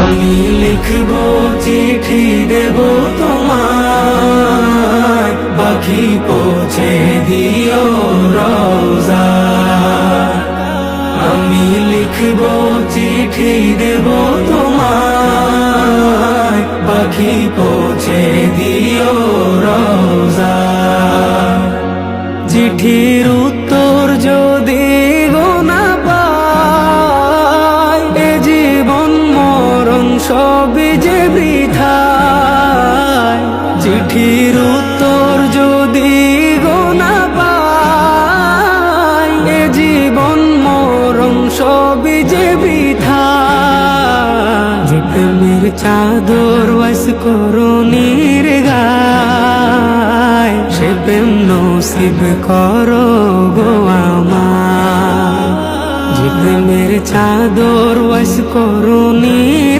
আমি লিখব চিঠি দেব তোমায়, পাখি পৌঁছে দিও রওজায়। আমি লিখব চিঠি দেব তোমায়, পাখি পৌঁছে দিও রওজায়। চিঠির উত্তর যদি গো না পাই, এ জীবন মরণ সবই যে বৃথায়। চিঠির উত্তর যদি গো না পাই, এ জীবন মরণ সবই যে বৃথায়। যে প্রেমের চাদর ওয়াস করুণীর গায়, সে প্রেম নসিব করো গো আমার। যে প্রেমের চাদর ওয়াস করুণীর